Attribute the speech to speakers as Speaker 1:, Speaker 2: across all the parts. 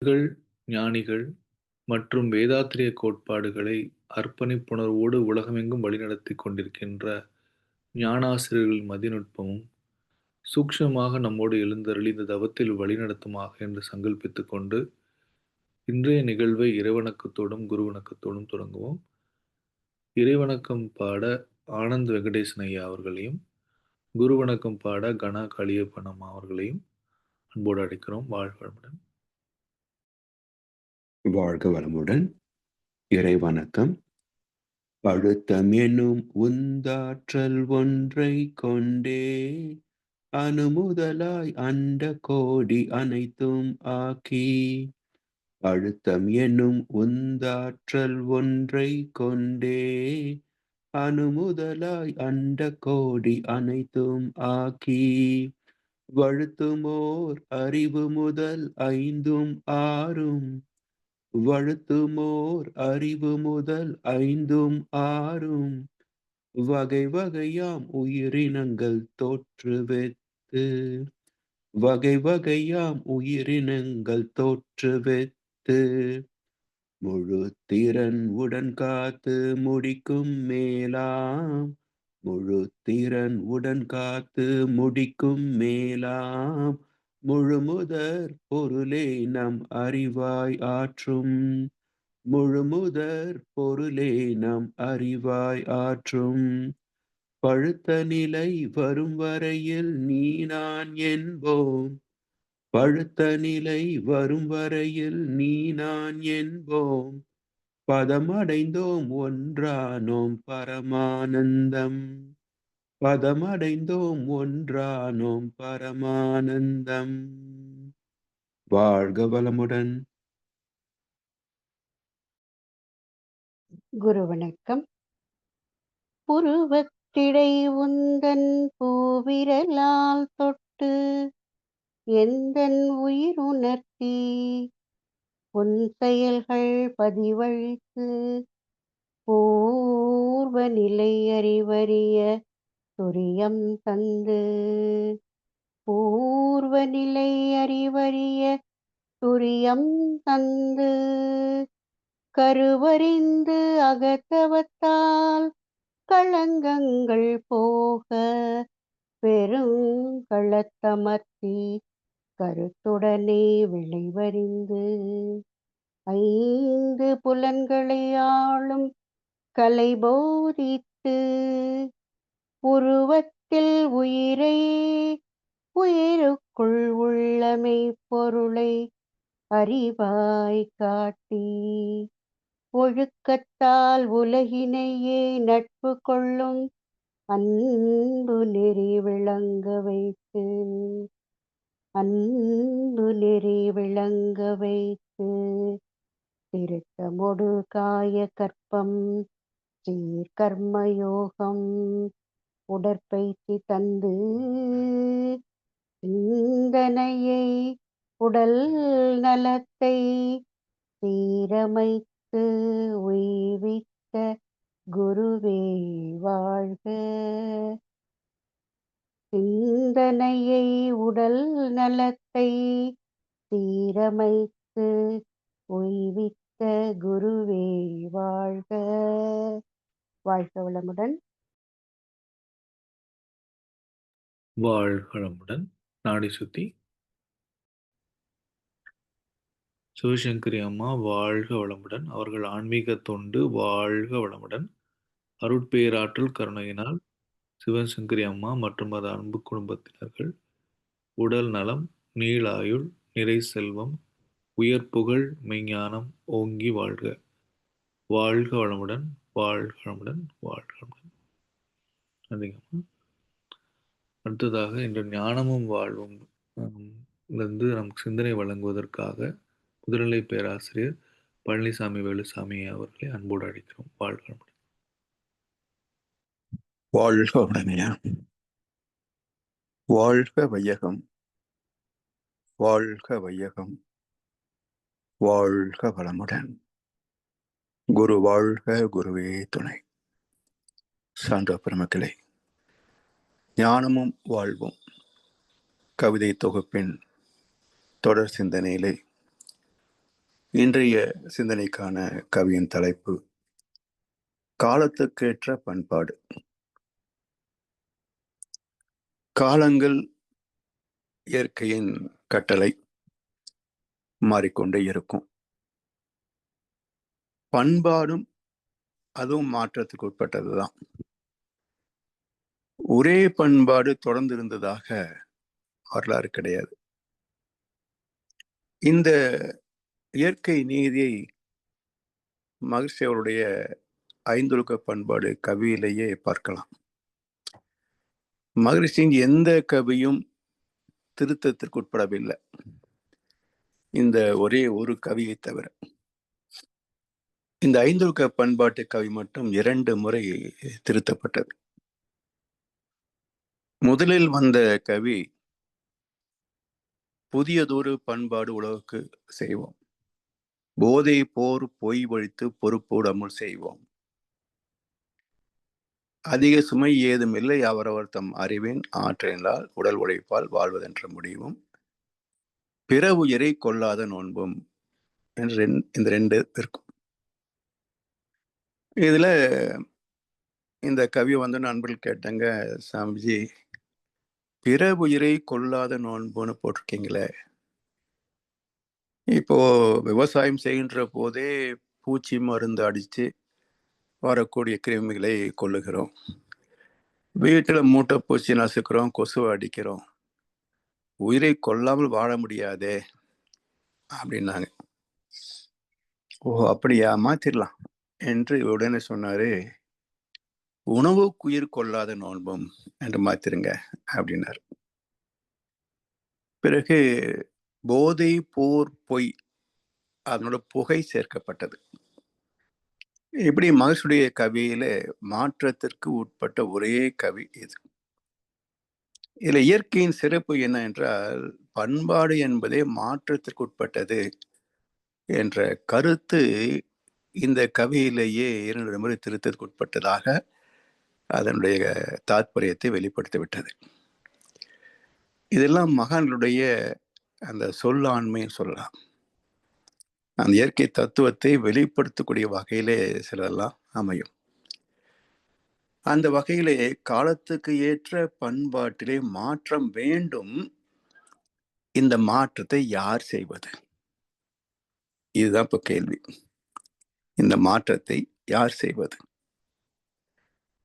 Speaker 1: கள், ஞானிகள் மற்றும் வேதாத்திரிய கோட்பாடுகளை அர்ப்பணிப்புணர்வோடு உலகமெங்கும் வழிநடத்திக் கொண்டிருக்கின்ற ஞானாசிரியர்களின் மதிநுட்பமும், சூக்ஷ்மமாக நம்மோடு எழுந்தருளி இந்த தவத்தில் வழிநடத்துமாக என்று சங்கல்பித்துக் கொண்டு, இன்றைய நிகழ்வை இறைவணக்கத்தோடும், குருவணக்கத்தோடும் தொடங்குவோம். இறைவணக்கம் பாட ஆனந்த் வெங்கடேசன் ஐயா அவர்களையும், குருவணக்கம் பாட கணா காளியப்பன் அம்மா அவர்களையும் அன்போடு அழைக்கிறோம். வாழ்க வளமுடன்.
Speaker 2: வாழ்க வளமுடன். இறை வணக்கம். பழுத்தம் எனும் உந்தாற்றல் ஒன்றை கொண்டே அணுமுதலாய் அண்ட கோடி அனைத்தும் ஆக்கி, அழுத்தம் எனும் உந்தாற்றல் ஒன்றை கொண்டே அணுமுதலாய் அண்ட கோடி அனைத்தும் ஆக்கி, வழுத்துமோர் அறிவு முதல் ஐந்தும் ஆறும், வழுத்துமோர் அறிவு முதல் ஐந்தும் ஆறும், வகை வகையாம் உயிரினங்கள் தோற்றுவித்து, வகை வகையாம் உயிரினங்கள் தோற்றுவித்து, முழு திறன் உடன் காத்து முடிக்கும் மேலாம், முழு திறன் உடன் காத்து முடிக்கும் மேலாம், முழுமுதற் பொருளே நம் அறிவாய் ஆற்றும், முழுமுதற் பொருளே நம் அறிவாய் ஆற்றும், பழுத்த நிலை வரும் வரையில் நீ நான் என்போம், பழுத்த நிலை வரும் வரையில் நீ நான் என்போம், பதமடைந்தோம் ஒன்றானோம் பரமானந்தம், பதமடைந்தோம் ஒன்றானோம் பரமானந்தம். வாழ்க வளமுடன்.
Speaker 3: குரு வணக்கம். புருவத்திடை உந்தன் பூவிரலால் தொட்டு எந்தன் உயிர் உணர்த்தி, உன் செயல்கள் பதிவழித்து பூர்வ நிலை அறிவறிய துரியம் தந்து, பூர்வ நிலை அறிவறிய துரியம் தந்து, கருவறிந்து அகத்தவத்தால் களங்கங்கள் போக பெருங்களத்தமர்த்தி கருத்துடனே விளைவறிந்து, ஐந்து புலன்களை ஆளும் கலை போதித்து, உருவத்தில் உயிரை உயிருக்குள் உள்ளமை பொருளை அறிவாய் காட்டி, ஒழுக்கத்தால் உலகினையே நட்பு கொள்ளும் அன்பு நெறி விளங்க வைத்து, அன்பு நெறி விளங்க வைத்து, திருத்தமொடு காய கற்பம் சீர்கர்மயோகம் உடற்பயிற்சி தந்து, சிந்தனையை உடல் நலத்தை சீரமைத்து உய்வித்த குருவே வாழ்க, சிந்தனையை உடல் நலத்தை சீரமைத்து உய்வித்த குருவே வாழ்க. வாழ்க வளமுடன்.
Speaker 1: வாழ்க வளமுடன். நாடி சுத்தி சிவசங்கரி அம்மா வாழ்க வளமுடன். அவர்கள் ஆன்மீக தொண்டு வாழ்க வளமுடன். அருட்பேராற்றல் கருணையினால் சிவசங்கரி அம்மா மற்றும் அது அன்பு குடும்பத்தினர்கள் உடல் நலம், நீளாயுள், நிறை செல்வம், உயர் புகழ், மெய்ஞானம் ஓங்கி வாழ்க. வாழ்க வளமுடன். வாழ்க வளமுடன். வாழ்க வளமுடன். நன்றிங்கம்மா. அடுத்ததாக இன்று ஞானமும் வாழ்வும் இருந்து நமக்கு சிந்தனை வழங்குவதற்காக முதுநிலை பேராசிரியர் பழனிசாமி வேலுசாமி அவர்களை அன்போடு அழைக்கிறோம். வாழ்க வளமுடன்.
Speaker 4: வாழ்க உடனே. வாழ்க வையகம், வாழ்க வையகம், வாழ்க வளமுடன். குரு வாழ்க, குருவே துணை. சான்ற பெருமக்களே, ஞானமும் வாழ்வும் கவிதை தொகுப்பின் தொடர் சிந்தனையிலே இன்றைய சிந்தனைக்கான கவியின் தலைப்பு காலத்துக்கேற்ற பண்பாடு. காலங்கள் இயற்கையின் கட்டளை மாறிக்கொண்டே இருக்கும். பண்பாடும் அதுவும் மாற்றத்துக்கு உட்பட்டதுதான். ஒரே பண்பாடு தொடர்ந்து இருந்ததாக வரலாறு கிடையாது. இந்த இயற்கை நீதியை மகிழ்ச்சி அவருடைய ஐந்தொழுக்க பண்பாடு கவியிலேயே பார்க்கலாம். மகரிஷியின் எந்த கவியும் திருத்தத்திற்கு உட்படவில்லை, இந்த ஒரே ஒரு கவியை தவிர. இந்த ஐந்தொழுக்க பண்பாட்டு கவி மட்டும் 2 முறை திருத்தப்பட்டது. முதலில் வந்த கவி புதியதொரு பண்பாடு உலகுக்கு செய்வோம், போதை போர் பொய் ஒழித்து பொறுப்போடாமல் செய்வோம், அதிக சுமை ஏதும் இல்லை, அவரவர் தம் அறிவின் ஆற்றலினால் உடல் உழைப்பால் வாழ்வதென்ற முடிவும், பிற உயிரை கொள்ளாத நோன்பும் என்று இந்த 2 இருக்கும். இதுல இந்த கவி வந்து நண்பர்கள் கேட்டாங்க, சாமிஜி பிற உயிரை கொள்ளாத நோன்புன்னு போட்டிருக்கீங்களே, இப்போ விவசாயம் செய்கின்ற போதே பூச்சி மருந்து அடிச்சு வரக்கூடிய கிருமிகளை கொல்லுகிறோம், வீட்டுல மூட்டை பூச்சி நசுக்கிறோம், கொசுவை அடிக்கிறோம், உயிரை கொல்லாமல் வாழ முடியாதே அப்படின்னாங்க. ஓ அப்படியா, மாத்திரலாம் என்று உடனே சொன்னாரு, உணவுக்குயிர் கொள்ளாத நோன்பும் என்று மாத்திருங்க அப்படின்னாரு. பிறகு போதை போர் பொய் அதனோட புகை சேர்க்கப்பட்டது. இப்படி மகர்ஷியுடைய கவியில மாற்றத்திற்கு உட்பட்ட ஒரே கவி இது. இதுல இயற்கையின் சிறப்பு என்ன என்றால், பண்பாடு என்பதே மாற்றத்திற்கு உட்பட்டது என்ற கருத்து இந்த கவியிலேயே 2 முறை திருத்தத்திற்கு உட்பட்டதாக அதனுடைய தாற்பயத்தை வெளிப்படுத்திவிட்டது. இதெல்லாம் மகான்களுடைய அந்த சொல்லாண்மைன்னு சொல்லலாம். அந்த இயற்கை தத்துவத்தை வெளிப்படுத்தக்கூடிய வகையிலே சிலதெல்லாம் அமையும். அந்த வகையிலே காலத்துக்கு ஏற்ற பண்பாட்டிலே மாற்றம் வேண்டும். இந்த மாற்றத்தை யார் செய்வது? இதுதான் இப்ப கேள்வி. இந்த மாற்றத்தை யார் செய்வது?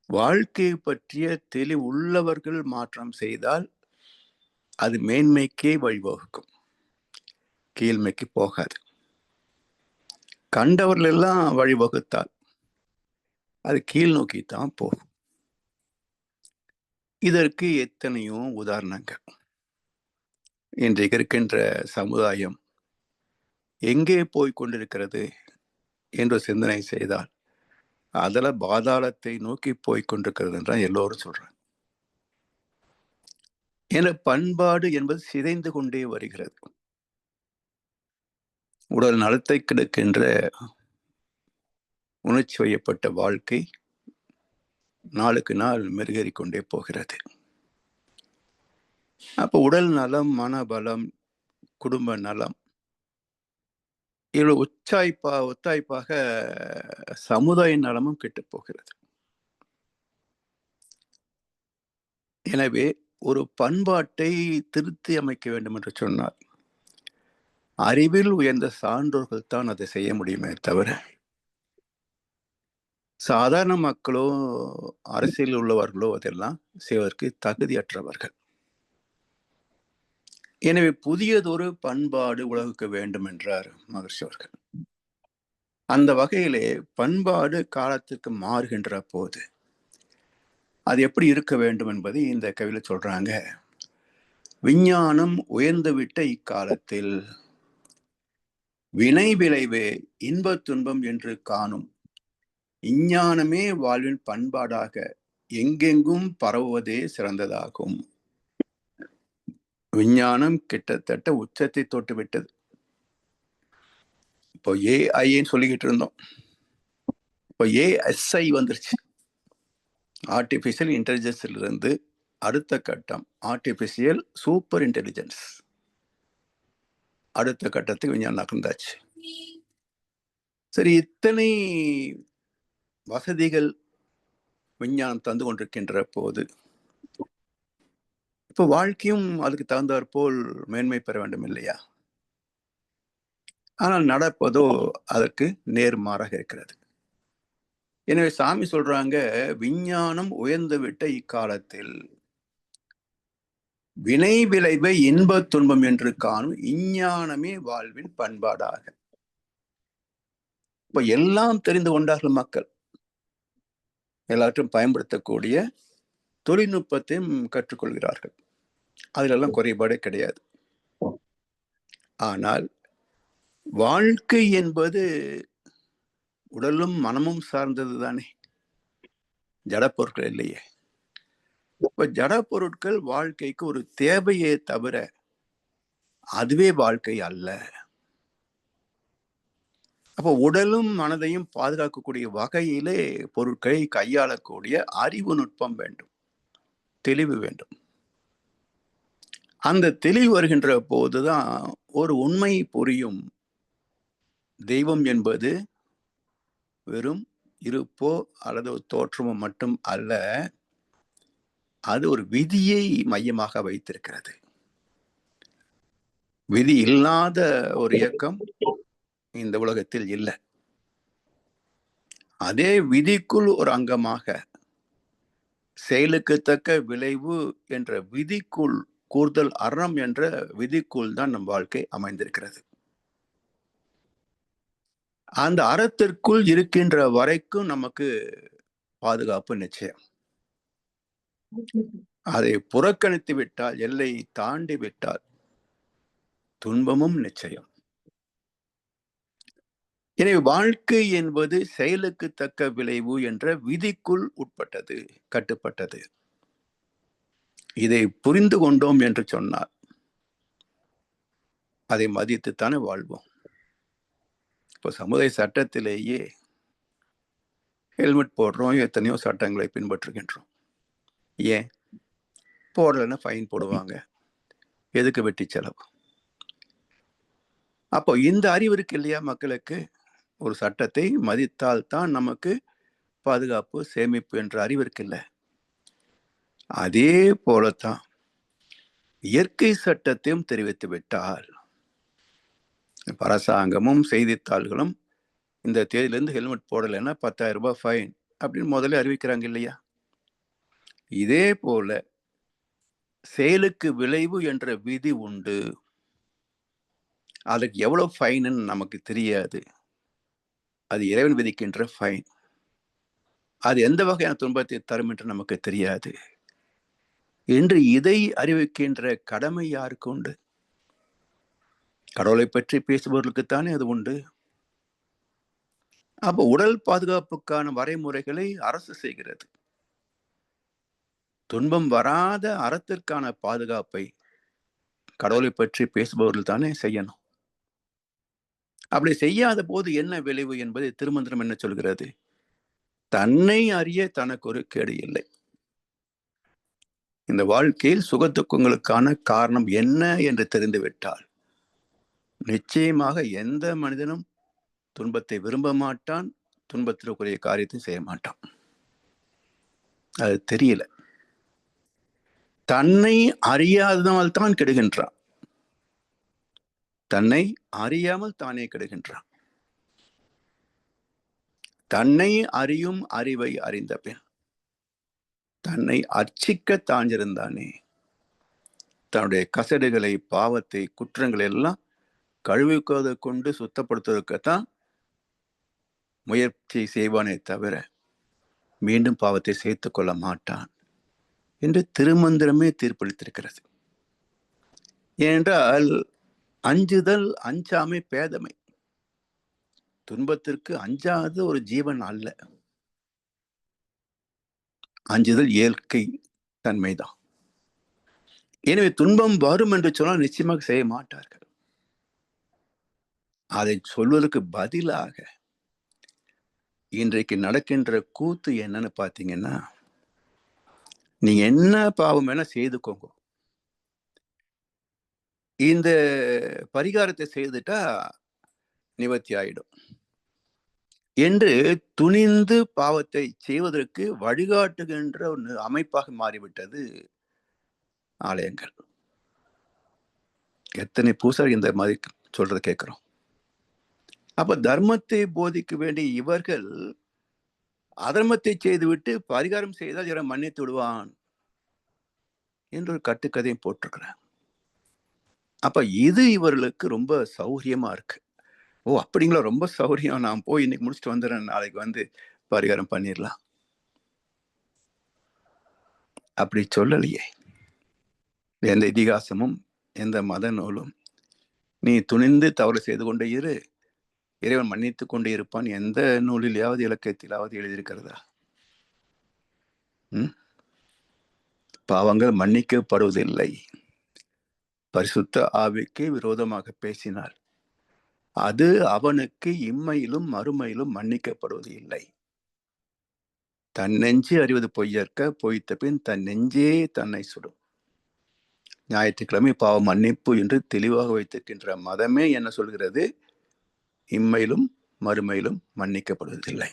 Speaker 4: வாழ்க்கையை பற்றிய தெளிவு உள்ளவர்கள் மாற்றம் செய்தால் அது மேன்மைக்கே வழிவகுக்கும், கீழ்மைக்கு போகாது. கண்டவர்கள் எல்லாம் வழிவகுத்தால் அது கீழ் நோக்கித்தான் போகும். இதற்கு எத்தனையோ உதாரணங்கள். இன்றைக்கு இருக்கின்ற சமுதாயம் எங்கே போய் கொண்டிருக்கிறது என்று சிந்தனை செய்தால் அதில் பாதாளத்தை நோக்கி போய் கொண்டிருக்கிறது என்றால் எல்லோரும் சொல்றாங்க. என பண்பாடு என்பது சிதைந்து கொண்டே வருகிறது. உடல் நலத்தை கெடுக்கின்ற உணர்ச்சி வயப்பட்ட வாழ்க்கை நாளுக்கு நாள் மெருகேறி கொண்டே போகிறது. அப்போ உடல் நலம், மனபலம், குடும்ப நலம், இவ்வளவு ஒத்தாய்ப்பாக சமுதாய நலமும் கெட்டு போகிறது. எனவே ஒரு பண்பாட்டை திருத்தி அமைக்க வேண்டும் என்று சொன்னால் அறிவில் உயர்ந்த சான்றோர்கள் தான் அதை செய்ய முடியுமே தவிர சாதாரண மக்களோ அரசியல் உள்ளவர்களோ அதெல்லாம் செய்வதற்கு தகுதியற்றவர்கள். எனவே புதியதொரு பண்பாடு உலகுக்கு வேண்டும் என்றார் மகர்ஷி அவர்கள். அந்த வகையிலே பண்பாடு காலத்திற்கு மாறுகின்ற போது அது எப்படி இருக்க வேண்டும் என்பதை இந்த கவியில சொல்றாங்க. விஞ்ஞானம் உயர்ந்துவிட்ட இக்காலத்தில் வினை விளைவே இன்ப துன்பம் என்று காணும் விஞ்ஞானமே வாழ்வின் பண்பாடாக எங்கெங்கும் பரவுவதே சிறந்ததாகும். விஞ்ஞானம் கிட்டத்தட்ட உச்சத்தை தொட்டுவிட்டது. இப்போ ஏஐன்னு சொல்லிக்கிட்டு இருந்தோம், இப்போ ஏஎஸ்ஐ வந்துருச்சு. ஆர்டிபிஷியல் இன்டெலிஜென்ஸ்ல இருந்து அடுத்த கட்டம் ஆர்டிபிஷியல் சூப்பர் இன்டெலிஜென்ஸ். அடுத்த கட்டத்துக்கு விஞ்ஞானம் நகர்ந்தாச்சு. சரி, இத்தனை வசதிகள் விஞ்ஞானம் தந்து கொண்டிருக்கின்ற போது இப்ப வாழ்க்கையும் அதுக்கு தகுந்தாற் போல் மேன்மை பெற வேண்டும் இல்லையா? ஆனால் நடப்பதோ அதற்கு நேர்மாறாக இருக்கிறது. எனவே சாமி சொல்றாங்க, விஞ்ஞானம் உயர்ந்துவிட்ட இக்காலத்தில் வினை விளைவை இன்பத் துன்பம் என்று காணும் இஞ்ஞானமே வாழ்வின் பண்பாடாக. இப்ப எல்லாம் தெரிந்து கொண்டார்கள் மக்கள். எல்லாற்றும் பயன்படுத்தக்கூடிய தொழில்நுட்பத்தையும் கற்றுக்கொள்கிறார்கள். அதிலெல்லாம் குறைபாடே கிடையாது. ஆனால் வாழ்க்கை என்பது உடலும் மனமும் சார்ந்தது தானே, ஜடப்பொருட்கள் இல்லையே. இப்ப ஜட பொருட்கள் வாழ்க்கைக்கு ஒரு தேவையே தவிர அதுவே வாழ்க்கை அல்ல. அப்போ உடலும் மனதையும் பாதுகாக்கக்கூடிய வகையிலே பொருட்களை கையாளக்கூடிய அறிவு நுட்பம் வேண்டும், தெளிவு வேண்டும். அந்த தெளிவு வருகின்ற போதுதான் ஒரு உண்மை புரியும். தெய்வம் என்பது வெறும் இருப்போ அல்லது ஒரு தோற்றமோ மட்டும் அல்ல, அது ஒரு விதியை மையமாக வைத்திருக்கிறது. விதி இல்லாத ஒரு இயக்கம் இந்த உலகத்தில் இல்லை. அதே விதிக்குள் ஒரு அங்கமாக செயலுக்கு தக்க விளைவு என்ற விதிக்குள், கூர்தல் அறம் என்ற விதிக்குள் தான் நம் வாழ்க்கை அமைந்திருக்கிறது. அந்த அறத்திற்குள் இருக்கின்ற வரைக்கும் நமக்கு பாதுகாப்பு நிச்சயம். அதை புறக்கணித்து விட்டால், எல்லை தாண்டி விட்டால் துன்பமும் நிச்சயம். எனவே வாழ்க்கை என்பது செயலுக்கு தக்க விளைவு என்ற விதிக்குள் உட்பட்டது, கட்டுப்பட்டது. இதை புரிந்து கொண்டோம் என்று சொன்னால் அதை மதித்துத்தானே வாழ்வோம். இப்போ சமுதாய சட்டத்திலேயே ஹெல்மெட் போடுறோம், எத்தனையோ சட்டங்களை பின்பற்றுகின்றோம். ஏன் போடலைன்னா ஃபைன் போடுவாங்க, எதுக்கு வெட்டி செலவு? அப்போ இந்த அறிவு இருக்கு இல்லையா மக்களுக்கு? ஒரு சட்டத்தை மதித்தால் தான் நமக்கு பாதுகாப்பு, சேமிப்பு என்ற அறிவு இருக்குல்ல. அதே போலத்தான் இயற்கை சட்டத்தையும் தெரிவித்து விட்டால் அரசாங்கமும் செய்தித்தாள்களும் இந்த தேதியிலிருந்து ஹெல்மெட் போடலைன்னா 10,000 ரூபாய் ஃபைன் அப்படின்னு முதல்ல அறிவிக்கிறாங்க இல்லையா? இதே போல செயலுக்கு விளைவு என்ற விதி உண்டு. அதுக்கு எவ்வளவு ஃபைன்னு நமக்கு தெரியாது. அது இறைவன் விதிக்கின்ற ஃபைன். அது எந்த வகையான துன்பத்தை தரும் என்று நமக்கு தெரியாது என்று இதை அறிவிக்கின்ற கடமை யாருக்கு உண்டு? கடவுளை பற்றி பேசுபவர்களுக்குத்தானே அது உண்டு. அப்ப உடல் பாதுகாப்புக்கான வரைமுறைகளை அரசு செய்கிறது. துன்பம் வராத அறத்திற்கான பாதுகாப்பை கடவுளை பற்றி பேசுபவர்கள் தானே செய்யணும். அப்படி செய்யாத போது என்ன விளைவு என்பதை திருமந்திரம் என்ன சொல்கிறது? தன்னை அறிய தனக்கு ஒரு கேடு இல்லை. இந்த வாழ்க்கையில் சுகதுக்கங்களுக்கான காரணம் என்ன என்று தெரிந்துவிட்டால் நிச்சயமாக எந்த மனிதனும் துன்பத்தை விரும்ப மாட்டான், துன்பத்திற்குரிய காரியத்தை செய்ய மாட்டான். அது தெரியல. தன்னை அறியாததால் தான் கெடுகின்றான். தன்னை அறியாமல் தானே கெடுகின்றான். தன்னை அறியும் அறிவை அறிந்த பின் தன்னை அர்ச்சிக்க தாஞ்சிருந்தானே, தன்னுடைய கசடுகளை, பாவத்தை, குற்றங்களை எல்லாம் கழுவிக்கொண்டு கொண்டு சுத்தப்படுத்துவதற்குத்தான் முயற்சி செய்வானே தவிர மீண்டும் பாவத்தை சேர்த்துக் கொள்ள மாட்டான் என்று திருமந்திரமே தீர்ப்பளித்திருக்கிறது. ஏனென்றால் அஞ்சுதல், அஞ்சாமை பேதமை. துன்பத்திற்கு அஞ்சாத ஒரு ஜீவன் அல்ல. அஞ்சுதல் இயற்கை தன்மைதான். எனவே துன்பம் வரும் என்று சொன்னால் நிச்சயமாக செய்ய மாட்டார்கள். அதை சொல்வதற்கு பதிலாக இன்றைக்கு நடக்கின்ற கூத்து என்னன்னு பார்த்தீங்கன்னா, நீங்க என்ன பாவம் வேணா செய்துக்கோங்க, இந்த பரிகாரத்தை செய்துட்டா நிவர்த்தி ஆயிடும். என்று துணிந்து பாவத்தை செய்வதற்கு வழிகாட்டுகின்ற ஒரு அமைப்பாக மாறிவிட்டது ஆலயங்கள். எத்தனை பூசாரி இந்த மாதிரி சொல்றதை கேட்கிறோம். அப்ப தர்மத்தை போதிக்க வேண்டிய இவர்கள் அதர்மத்தை செய்துவிட்டு பரிகாரம் செய்தால் இவரை மன்னித்து விடுவான் என்று ஒரு கட்டுக்கதையும் போட்டிருக்கிறார். அப்ப இது இவர்களுக்கு ரொம்ப சௌரியமா இருக்கு. ஓ அப்படிங்களா, ரொம்ப சௌரியம், நான் போய் இன்னைக்கு முடிச்சுட்டு வந்துடுறேன், நாளைக்கு வந்து பரிகாரம் பண்ணிடலாம். அப்படி சொல்லலையே எந்த இதிகாசமும் எந்த மத நூலும். நீ துணிந்து தவறு செய்து கொண்டே இரு, இறைவன் மன்னித்து கொண்டே இருப்பான், எந்த நூலிலாவது இலக்கியத்திலாவது எழுதியிருக்கிறதா? பாவங்கள் மன்னிக்கப்படுவதில்லை. பரிசுத்த ஆவிக்கு விரோதமாக பேசினார், அது அவனுக்கு இம்மையிலும் மறுமையிலும் மன்னிக்கப்படுவது இல்லை. தன் நெஞ்சு அறிவது பொய்யற்க, பொய்த்த பின் தன் நெஞ்சே தன்னை சுடும். ஞாயிற்றுக்கிழமை பாவ மன்னிப்பு என்று தெளிவாக வைத்திருக்கின்ற மதமே என்ன சொல்கிறது? இம்மையிலும் மறுமையிலும் மன்னிக்கப்படுவதில்லை.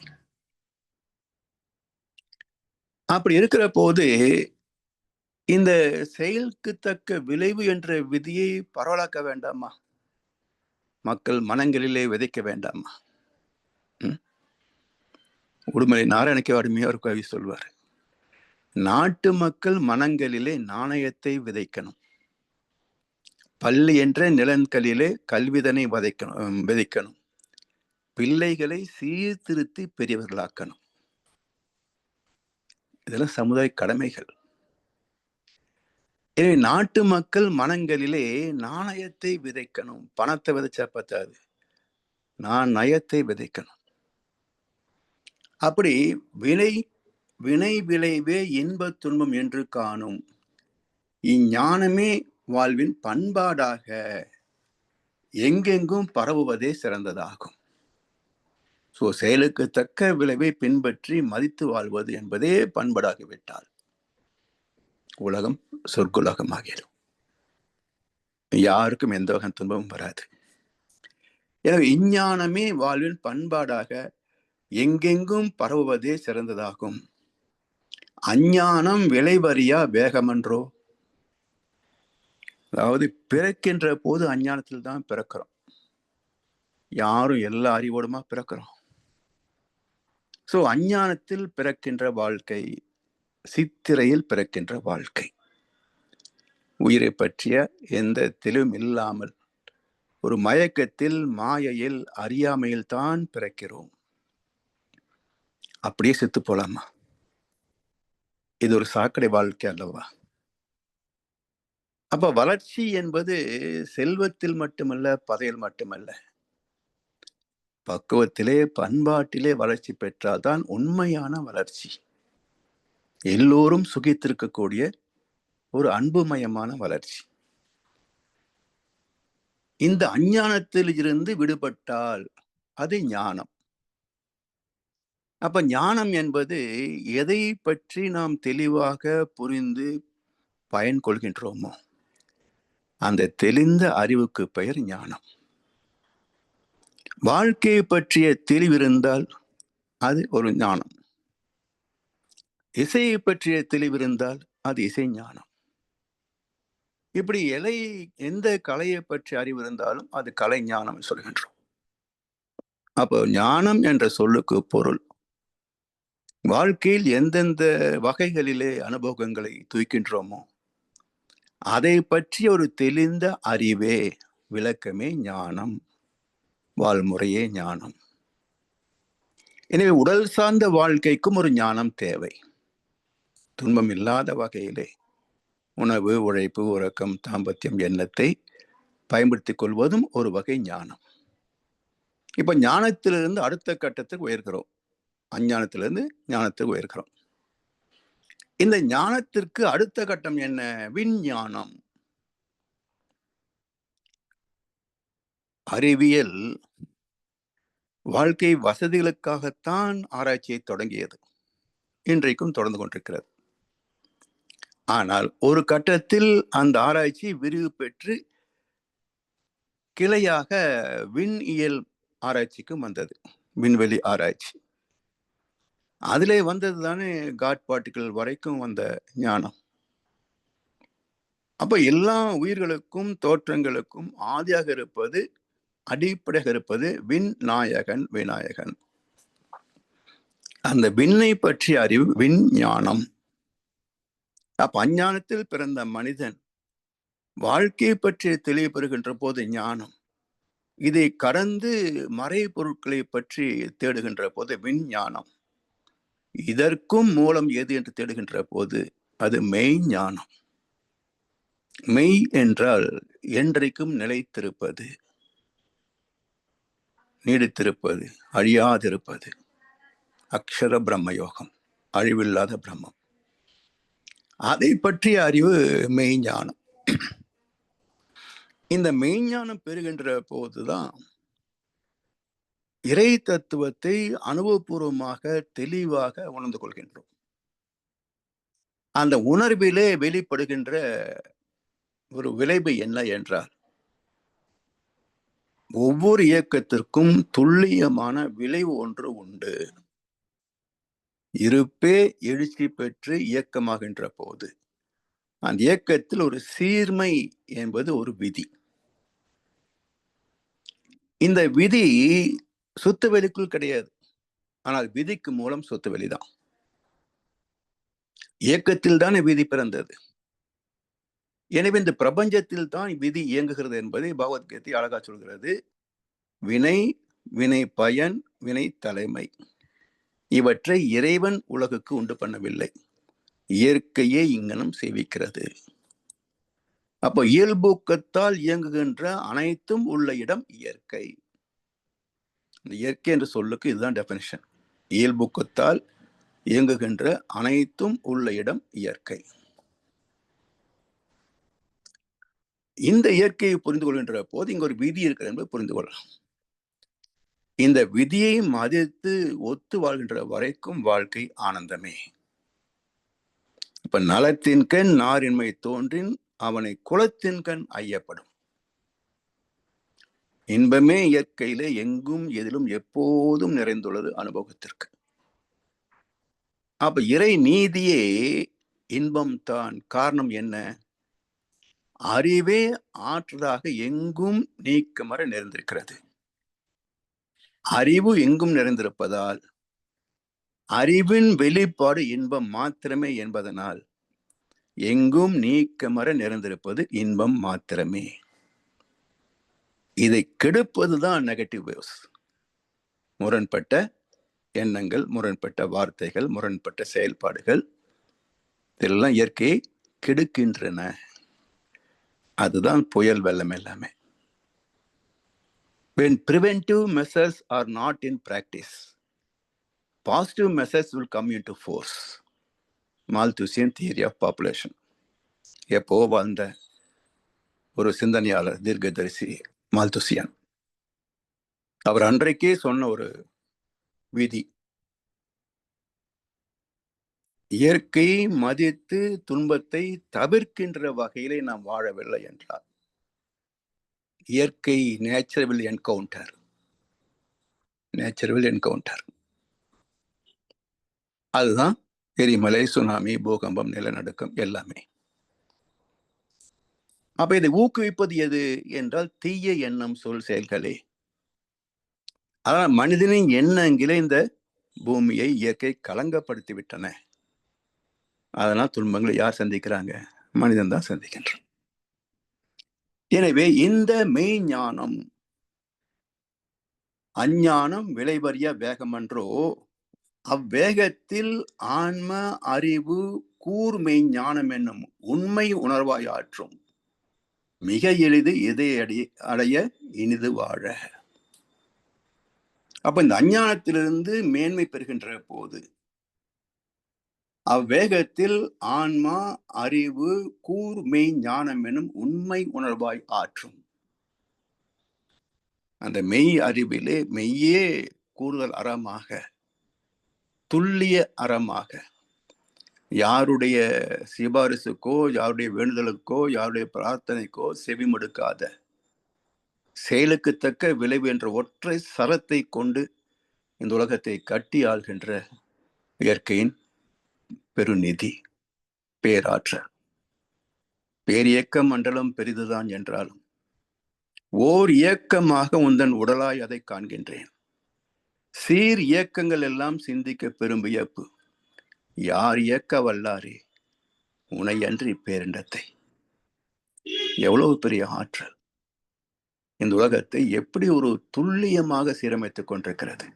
Speaker 4: அப்படி இருக்கிற போது இந்த செயலுக்கு தக்க விளைவு என்ற விதியை பரவலாக்க வேண்டாமா? மக்கள் மனங்களிலே விதைக்க வேண்டாமா? உடுமலை நாராயணக்கு அருமையா ஒரு கவி சொல்வார், நாட்டு மக்கள் மனங்களிலே நாணயத்தை விதைக்கணும், பள்ளி என்ற நிலன்களிலே கல்விதனை விதைக்கணும், பிள்ளைகளை சீர்திருத்தி பெரியவர்களாக்கணும். இதெல்லாம் சமுதாய கடமைகள். எனவே நாட்டு மக்கள் மனங்களிலே நாணயத்தை விதைக்கணும். பணத்தை விதைச்சா பத்தாது, நான் நயத்தை விதைக்கணும். அப்படி வினை விளைவே இன்ப துன்பம் என்று காணும் இஞ்ஞானமே வாழ்வின் பண்பாடாக எங்கெங்கும் பரவுவதே சிறந்ததாகும். செயலுக்கு தக்க விளைவை பின்பற்றி மதித்து வாழ்வது என்பதே பண்பாடாகிவிட்டால் உலகம் சொர்க்குலகமாகிடும், யாருக்கும் எந்த வகை துன்பமும் வராது. எனவே இஞ்ஞானமே வாழ்வின் பண்பாடாக எங்கெங்கும் பரவுவதே சிறந்ததாகும். அஞ்ஞானம் விளைவறியா வேகமன்றோ. அதாவது பிறக்கின்ற போது அஞ்ஞானத்தில் தான் பிறக்கிறோம். யாரும் எல்லா அறிவோடுமா பிறக்கிறோம். அஞ்ஞானத்தில் பிறக்கின்ற வாழ்க்கை, சித்திரையில் பிறக்கின்ற வாழ்க்கை. உயிரை பற்றிய எந்த தெளிவும் இல்லாமல் ஒரு மயக்கத்தில், மாயையில், அறியாமையில் தான் பிறக்கிறோம். அப்படியே செத்து போலாமா? இது ஒரு சாக்கடை வாழ்க்கை அல்லவா? அப்ப வளர்ச்சி என்பது செல்வத்தில் மட்டுமல்ல, பதையில் மட்டுமல்ல, பக்குவத்திலே, பண்பாட்டிலே வளர்ச்சி பெற்றால்தான் உண்மையான வளர்ச்சி. எல்லோரும் சுகித்திருக்கக்கூடிய ஒரு அன்புமயமான வளர்ச்சி. இந்த அஞ்ஞானத்தில் இருந்து விடுபட்டால் அது ஞானம். அப்ப ஞானம் என்பது எதை பற்றி நாம் தெளிவாக புரிந்து பயன் கொள்கின்றோமோ அந்த தெளிந்த அறிவுக்கு பெயர் ஞானம். வாழ்க்கையை பற்றிய தெளிவிருந்தால் அது ஒரு ஞானம். இசையை பற்றிய தெளிவிருந்தால் அது இசை ஞானம். இப்படி எந்த கலையை பற்றி அறிவு இருந்தாலும் அது கலை ஞானம் சொல்கின்றோம். அப்போ ஞானம் என்ற சொல்லுக்கு பொருள் வாழ்க்கையில் எந்தெந்த வகைகளிலே அனுபவங்களை தூக்கின்றோமோ அதை பற்றிய ஒரு தெளிந்த அறிவே, விளக்கமே ஞானம், வாழ்முறையே ஞானம். எனவே உடல் சார்ந்த வாழ்க்கைக்கும் ஒரு ஞானம் தேவை. துன்பம் இல்லாத வகையிலே உணவு, உழைப்பு, உறக்கம், தாம்பத்தியம், எண்ணத்தை பயன்படுத்திக் கொள்வதும் ஒரு வகை ஞானம். இப்ப ஞானத்திலிருந்து அடுத்த கட்டத்துக்கு உயர்கிறோம், அஞ்ஞானத்திலிருந்து ஞானத்துக்கு உயர்கிறோம். இந்த ஞானத்திற்கு அடுத்த கட்டம் என்ன? விஞ்ஞானம். அறிவியல் வாழ்க்கை வசதிகளுக்காகத்தான் ஆராய்ச்சியை தொடங்கியது, இன்றைக்கும் தொடர்ந்து கொண்டிருக்கிறது. ஆனால் ஒரு கட்டத்தில் அந்த ஆராய்ச்சி விரிவு பெற்று கிளையாக விண்ணியல் ஆராய்ச்சிக்கும் வந்தது. விண்வெளி ஆராய்ச்சி. அதிலே வந்தது தானே காட் பார்ட்டிகிள் வரைக்கும் வந்த ஞானம். அப்ப எல்லா உயிர்களுக்கும் தோற்றங்களுக்கும் ஆதியாக இருப்பது, அடிப்படையாக இருப்பது விண்ணாயகன், விநாயகன். அந்த விண்ணை பற்றிய அறிவு விஞ்ஞானம். அப்ப அஞ்ஞானத்தில் பிறந்த மனிதன் வாழ்க்கையை பற்றி தெளிவு பெறுகின்ற போது ஞானம். இதை கடந்து மறை பொருட்களை பற்றி தேடுகின்ற போது விஞ்ஞானம். இதற்கும் மூலம் எது என்று தேடுகின்ற போது அது மெய் ஞானம். மெய் என்றால் என்றைக்கும் நிலைத்திருப்பது, நீடித்திருப்பது, அழியாதிருப்பது. அக்ஷர பிரம்மயோகம், அழிவில்லாத பிரம்மம். அதை பற்றிய அறிவு மெய்ஞானம். இந்த மெய்ஞானம் பெறுகின்ற போதுதான் இறை தத்துவத்தை அனுபவபூர்வமாக தெளிவாக உணர்ந்து கொள்கின்றோம். அந்த உணர்விலே வெளிப்படுகின்ற ஒரு விளைவு என்ன என்றால், ஒவ்வொரு இயக்கத்திற்கும் துல்லியமான விளைவு ஒன்று உண்டு. இருப்பே எழுச்சி பெற்று இயக்கமாகின்ற போது அந்த இயக்கத்தில் ஒரு சீர்மை என்பது ஒரு விதி. இந்த விதி சுத்த வெளிக்குள் கிடையாது, ஆனால் விதிக்கு மூலம் சுத்த வெளிதான். இயக்கத்தில் தான் விதி பிறந்தது. எனவே இந்த பிரபஞ்சத்தில் தான் விதி இயங்குகிறது என்பதை பகவத்கீதை அழகா சொல்கிறது. வினை, வினை பயன், வினை தலைமை, இவற்றை இறைவன் உலகுக்கு உண்டு பண்ணவில்லை, இயற்கையே இங்கனம் சேவிக்கிறது. அப்போ இயல்பூக்கத்தால் இயங்குகின்ற அனைத்தும் உள்ள இடம் இயற்கை. இந்த இயற்கை என்ற சொல்லுக்கு இதுதான் டெபினிஷன். இயல்பூக்கத்தால் இயங்குகின்ற அனைத்தும் உள்ள இடம் இயற்கை. இந்த இயற்கையை புரிந்து கொள்கின்ற போது இங்க ஒரு விதி இருக்கிறது என்பதை புரிந்து கொள்ளலாம். இந்த விதியை மதித்து ஒத்து வாழ்கின்ற வரைக்கும் வாழ்க்கை ஆனந்தமே. இப்ப நலத்தின் கண் நாரின்மை தோன்றின் அவனை குலத்தின் கண் ஐயப்படும். இன்பமே இயற்கையிலே எங்கும் எதிலும் எப்போதும் நிறைந்துள்ளது அனுபவத்திற்கு. அப்ப இறை நீதியே இன்பம் தான். காரணம் என்ன? அறிவே ஆற்றலாக எங்கும் நீக்கமற நிறைந்திருக்கிறது. அறிவு எங்கும் நிறைந்திருப்பதால் அறிவின் வெளிப்பாடு இன்பம் மாத்திரமே என்பதனால் எங்கும் நீக்கமற நிறைந்திருப்பது இன்பம் மாத்திரமே. இதை கெடுப்பதுதான் நெகட்டிவ் வேவ்ஸ். முரண்பட்ட எண்ணங்கள், முரண்பட்ட வார்த்தைகள், முரண்பட்ட செயல்பாடுகள் இதெல்லாம் இயற்கையை கெடுக்கின்றன. அதுதான் புயல் வெள்ளம் எல்லாமே. When preventive measures are not in practice, positive measures will come into force. Malthusian theory of population. எப்போ வாழ்ந்த ஒரு சிந்தனையாளர், தீர்க்கதரிசி மால்துசியன். அவர் அன்றைக்கே சொன்ன ஒரு விதி, இயற்கை மதித்து துன்பத்தை தவிர்க்கின்ற வகையிலே நாம் வாழவில்லை என்றார். இயற்கை nature will encounter, nature will encounter. அதுதான் எரிமலை, சுனாமி, பூகம்பம், நிலநடுக்கம் எல்லாமே. அப்ப இதை ஊக்குவிப்பது எது என்றால் தீய எண்ணம், சொல், செயல்களே. ஆனால் மனிதனின் எண்ணங்களே இந்த பூமியை, இயற்கை கலங்கப்படுத்தி விட்டன. அதனால் துன்பங்களை யார் சந்திக்கிறாங்க? மனிதன் தான் சந்திக்கின்றான். எனவே இந்த மெய்ஞானம், அஞ்ஞானம் விளைவறிய வேகமன்றோ, அவ்வேகத்தில் ஆன்ம அறிவு கூர்மெய் ஞானம் என்னும் உண்மை உணர்வாய் ஆற்றும். மிக எளிது இதை அடைய இனிது வாழ. அப்ப இந்த அஞ்ஞானத்திலிருந்து மேன்மை பெறுகின்ற போது அவ்வேகத்தில் ஆன்மா அறிவு கூர்மெய் ஞானம் என்னும் உண்மை உணர்வாய் ஆற்றும். அந்த மெய் அறிவிலே மெய்யே கூடுதல் அறமாக, துல்லிய அறமாக, யாருடைய சிபாரிசுக்கோ, யாருடைய வேண்டுதலுக்கோ, யாருடைய பிரார்த்தனைக்கோ செவிமடுக்காத, செயலுக்கு தக்க விளைவு என்ற ஒற்றை சரத்தை கொண்டு இந்த உலகத்தை கட்டி ஆள்கின்ற இயற்கையின் பெருநிதி, பேராற்றல். பேரியக்க மண்டலம் பெரிதுதான் என்றாலும் ஓர் இயக்கமாக உந்தன் உடலாய் அதை காண்கின்றேன். சீர் இயக்கங்கள் எல்லாம் சிந்திக்க பெரும் வியப்பு. யார் இயக்க வல்லாரே உனையன்றி பேரிண்டத்தை. எவ்வளவு பெரிய ஆற்றல்! இந்த உலகத்தை எப்படி ஒரு துல்லியமாக சீரமைத்துக் கொண்டிருக்கிறது.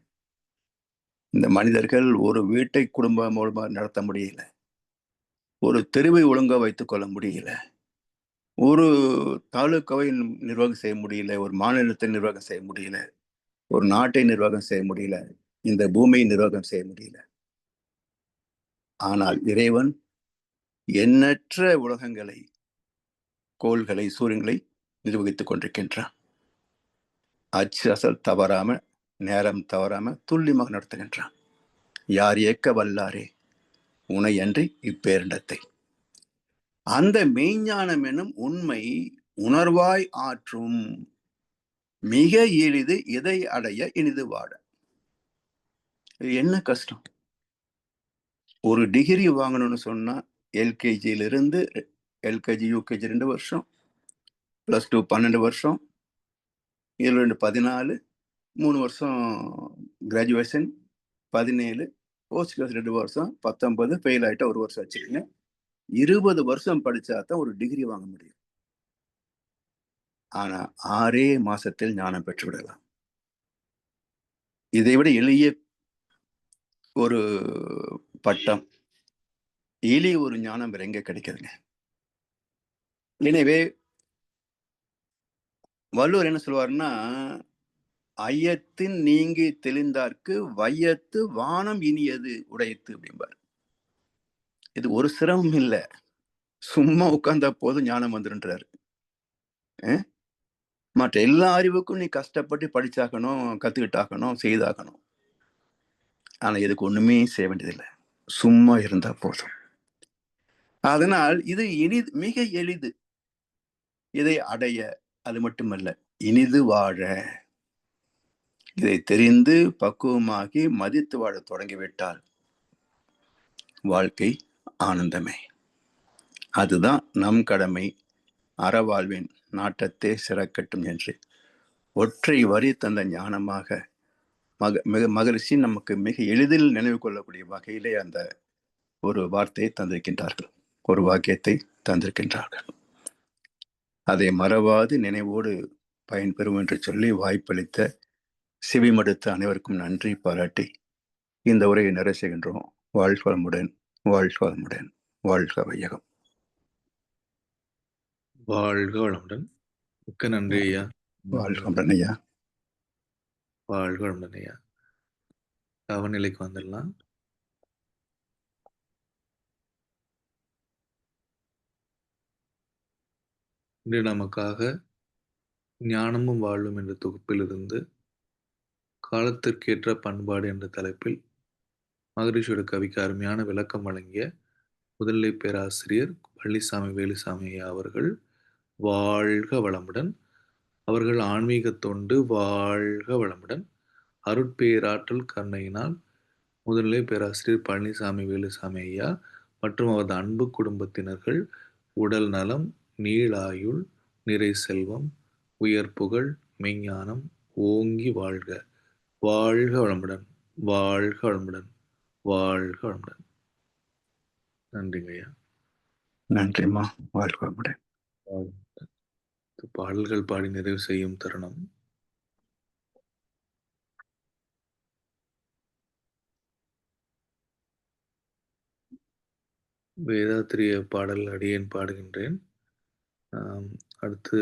Speaker 4: இந்த மனிதர்கள் ஒரு வீட்டை குடும்பம் மூலமா நடத்த முடியல, ஒரு தெருவை ஒழுங்கா வைத்துக் கொள்ள முடியல, ஒரு தாலுக்காவை நிர்வாகம் செய்ய முடியல, ஒரு மாநிலத்தை நிர்வாகம் செய்ய முடியல, ஒரு நாட்டை நிர்வாகம் செய்ய முடியல, இந்த பூமியை நிர்வாகம் செய்ய முடியல. ஆனால் இறைவன் எண்ணற்ற உலகங்களை, கோள்களை, சூரியன்களை நிர்வகித்துக் கொண்டிருக்கின்றான். அச்சு அசல் தவறாம, நேரம் தவறாம துல்லியமாக நடத்துகின்றான். யார் இயக்க வல்லாரே உனையன்றி இப்பேரிண்டத்தை. அந்த மெய்ஞானம் எனும் உண்மை உணர்வாய் ஆற்றும் மிக எளிது, இதை அடைய இனிது வாட. என்ன கஷ்டம்? ஒரு டிகிரி வாங்கணும்னு சொன்னா எல்கேஜியிலிருந்து எல்கேஜி யூகேஜி 2 வருஷம், +2 12 வருஷம், 2 14, 3 வருஷம் கிராஜுவேஷன், 17 போஸ்ட் கிளாஸ் 2 வருஷம், 19 ஃபெயில் ஆயிட்டா 1 வருஷம் வச்சுக்கோங்க. 20 வருஷம் படிச்சா தான் ஒரு டிகிரி வாங்க முடியும். ஆனா 6 மாசத்தில் ஞானம் பெற்று விடலாம். இதை விட எளிய ஒரு பட்டம், எளிய ஒரு ஞானம் வேற எங்க கிடைக்குதுங்க? எனவே வள்ளுவர் என்ன சொல்வாருன்னா, ஐயத்தின் நீங்கி தெளிந்தார்க்கு வையத்து வானம் இனியது உடையத்து அப்படிம்பார். இது ஒரு சிரமம் இல்ல, சும்மா உட்கார்ந்தா போதும் ஞானம் வந்துருன்றாரு. மற்ற எல்லா அறிவுக்கும் நீ கஷ்டப்பட்டு படிச்சாக்கணும், கத்துக்கிட்டாக்கணும், செய்தாக்கணும். ஆனா இதுக்கு ஒண்ணுமே செய்ய வேண்டியதில்லை, சும்மா இருந்தா போதும். அதனால் இது மிக எளிது. இதை அடைய, அது மட்டுமல்ல, இனிது வாழ. இதை தெரிந்து பக்குவமாகி மதித்து வாழ தொடங்கிவிட்டால் வாழ்க்கை ஆனந்தமே. அதுதான் நம் கடமை. அறவாழ்வின் நாட்டத்தே சிறக்கட்டும் என்று ஒற்றை வரி தந்த ஞானமாக மகரிஷி நமக்கு மிக எளிதில் நினைவு கொள்ளக்கூடிய வகையிலே அந்த ஒரு வார்த்தையை தந்திருக்கின்றார்கள், ஒரு வாக்கியத்தை தந்திருக்கின்றார்கள். அதை மறவாது நினைவோடு பயன்பெறும் என்று சொல்லி வாய்ப்பளித்த செவிமடுத்த அனைவருக்கும் நன்றி பாராட்டி இந்த உரையை நிறைவு செய்கின்றோம். வாழ்க வளமுடன், வாழ்க வளமுடன், வாழ்க வையகம்.
Speaker 1: வாழ்க வளமுடன். மிக்க நன்றி ஐயா.
Speaker 4: வாழ்க வளமுடன் ஐயா.
Speaker 1: வாழ்க வளமுடன் ஐயா. கவநிலைக்கு வந்துடலாம். இன்று நமக்காக ஞானமும் வாழ்வும் என்ற தொகுப்பிலிருந்து காலத்திற்கேற்ற பண்பாடு என்ற தலைப்பில் மகரிஷியோட கவிக்கு அருமையான விளக்கம் வழங்கிய முதுநிலை பேராசிரியர் பழனிசாமி வேலுசாமி ஐயா அவர்கள் வாழ்க வளமுடன். அவர்கள் ஆன்மீக தொண்டு வாழ்க வளமுடன். அருட்பேராற்றல் கருணையினால் முதுநிலை பேராசிரியர் பழனிசாமி வேலுசாமி ஐயா மற்றும் அவரது அன்பு குடும்பத்தினர்கள் உடல் நலம், நீளாயுள், நிறை செல்வம், உயர் புகழ், மெய்ஞானம் ஓங்கி வாழ்க. வாழ்க வளமுடன், வாழ்க வளமுடன், வாழ்க வளமுடன். நன்றிங்க ஐயா.
Speaker 4: நன்றிம்மா. வாழ்க வளமுடன்.
Speaker 1: பாடல்கள் பாடி நிறைவு செய்யும் தருணம். வேதாத்திரிய பாடல் அடியேன் பாடுகின்றேன். அடுத்து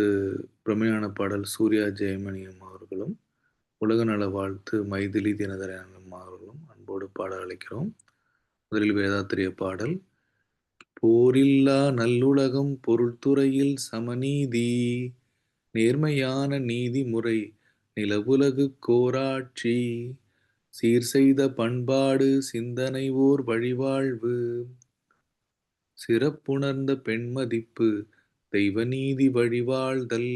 Speaker 1: பிரமையான பாடல் சூர்யா ஜெயமணியம் அவர்களும், உலக நல வாழ்த்து மைதிலி தினதரன் அவர்களும் அன்போடு பாட அழைக்கிறோம். முதலில் வேதாத்திரிய பாடல். போரில்லா நல்லுலகம், பொருள்துறையில் சமநீதி, நேர்மையான நீதிமுறை, நிலவுலகு கோராட்சி, சீர் செய்த பண்பாடு, சிந்தனை ஓர் வழிவாழ்வு, சிறப்புணர்ந்த பெண்மதிப்பு, தெய்வநீதி வழிவாழ்தல்,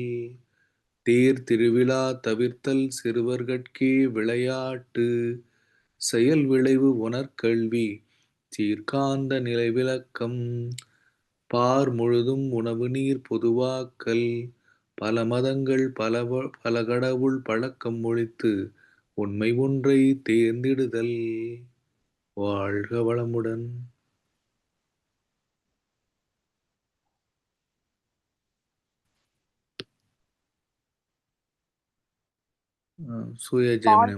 Speaker 1: தேர் திருவிழா தவிர்த்தல், சிறுவர்கட்கே விளையாட்டு, செயல் விளைவு உணர்கல்வி சீர்காந்த நிலை விளக்கம் பார் முழுதும் உணவு நீர் பொதுவாக்கல் பல மதங்கள் பல கடவுள் பழக்கம் ஒழித்து உண்மை ஒன்றை தேர்ந்திடுதல். வாழ்க வளமுடன். சூர்யா ஜெயமணி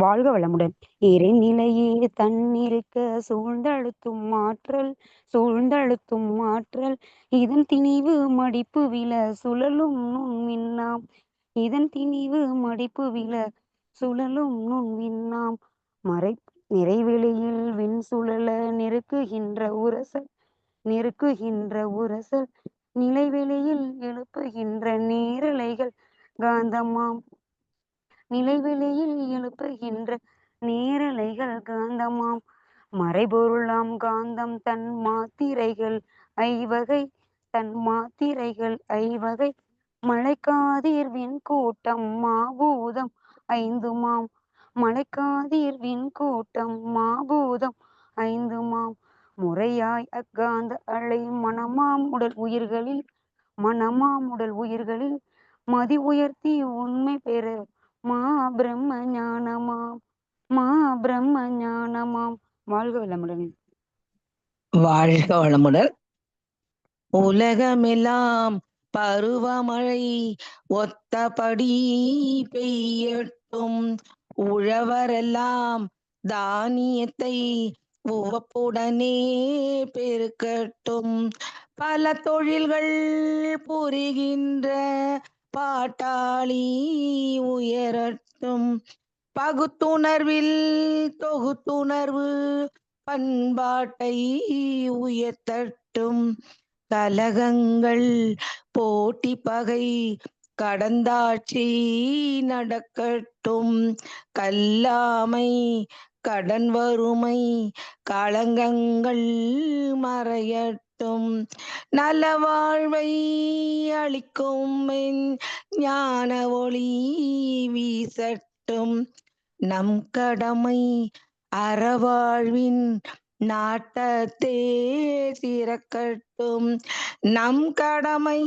Speaker 3: வாழ்க வளமுடன். இறைநிலையே தன்னிருக்க சூழ்ந்தழுத்தும் ஆற்றல் இதன் திணிவு மடிப்பு வில சுழலும் நுண் விண்ணாம் மறை நிறைவெளியில் விண் சுழல நெருக்குகின்ற உரசல் நிலைவெளியில் எழுப்புகின்ற நேரலைகள் காந்தமாம் மறைபொருளாம் காந்தம் தன் மாத்திரைகள் ஐவகை மழைக்காதிர் விண்கூட்டம் மாபூதம் 5 அக்காந்த அலை மனமாம் உடல் உயிர்களில் மதி உயர்த்தி உண்மை பெற மா பிரம்ம ஞானமாம். வாழ்க வளமுடன்.
Speaker 5: வாழ்க வளமுடன். உலகமெல்லாம் பருவமழை ஒத்தபடி பெய்யட்டும், உழவரெல்லாம் தானியத்தை உவப்புடனே பெருக்கட்டும், பல தொழில்கள் புரிகின்ற பாட்டாளி உயரட்டும், பகுத்துணர்வில் தொகுத்துணர்வு பண்பாட்டை உயர்த்தட்டும், கலகங்கள் போட்டி பகை கடந்தாட்சி நடக்கட்டும், கல்லாமை கடன் வறுமை களங்கங்கள் மறையட்டும், நல வாழ்வை அளிக்கும் ஞான ஒளி வீசட்டும், நம் கடமை அறவாழ்வின் நாட்டத்தே சிறக்கட்டும், நம் கடமை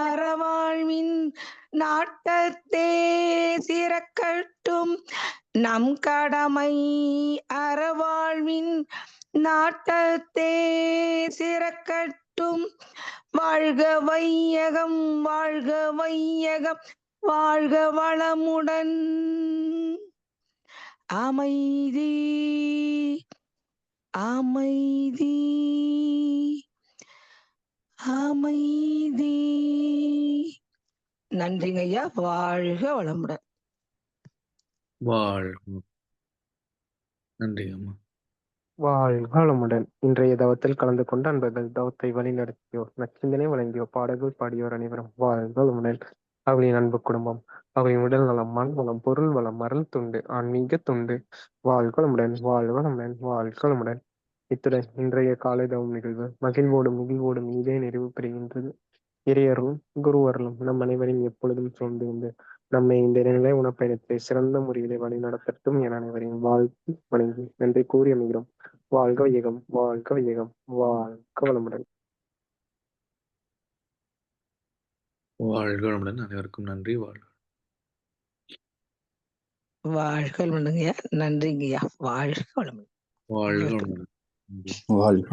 Speaker 5: அறவாழ்வின் நாட்டத்தே சிறக்கட்டும், நம் கடமை அறவாழ்வின் நாட்டத்தே சிறக்கட்டும், வாழ்க வையகம் வாழ்க வையகம் வாழ்க வளமுடன். அமைதி அமைதி அமைதி. நன்றிங்க ஐயா. வாழ்க வளமுடன்.
Speaker 1: நன்றி அம்மா.
Speaker 2: வாழ்க வளமுடன். இன்றைய தவத்தில் கலந்து கொண்டு அன்பர்கள் தவத்தை வழிநடத்தியோர் நச்சிந்தனை வழங்கியோர் பாடல்கள் பாடியோர் அனைவரும் வாழ்க வளமுடன். அவர்களின் அன்பு குடும்பம், அவர்களின் உடல் நலம், மண் வளம், பொருள் வளம், அருள் துண்டு, ஆன்மீக துண்டு, வாழ்க வளமுடன் வாழ்க வளமுடன் வாழ்க வளமுடன். இத்துடன் இன்றைய காலை தவம் நிகழ்வு மகிழ்வோடும் இதே நிறைவு பெறுகின்றது. இறையர்களும் குருவர்களும் நம் அனைவரையும் எப்பொழுதும் சூழ்ந்து வந்து நம்மை இந்த நிலை உணப்பயணத்தை சிறந்த முறையிலே வழி நடத்தட்டும் என அனைவரையும் வாழ்த்து வணங்கி நன்றி கூறி அமைகிறோம். வாழ்க வையகம் வாழ்க வையகம் வாழ்க வளமுடன்.
Speaker 1: வாழ்க வளமுடன். அனைவருக்கும் நன்றி. வாழ்க
Speaker 5: வளமுடன். நன்றிங்கய்யா. வாழ்க வளமுடன்.
Speaker 1: வாழ்க வளமுடன்.
Speaker 4: வாழ்க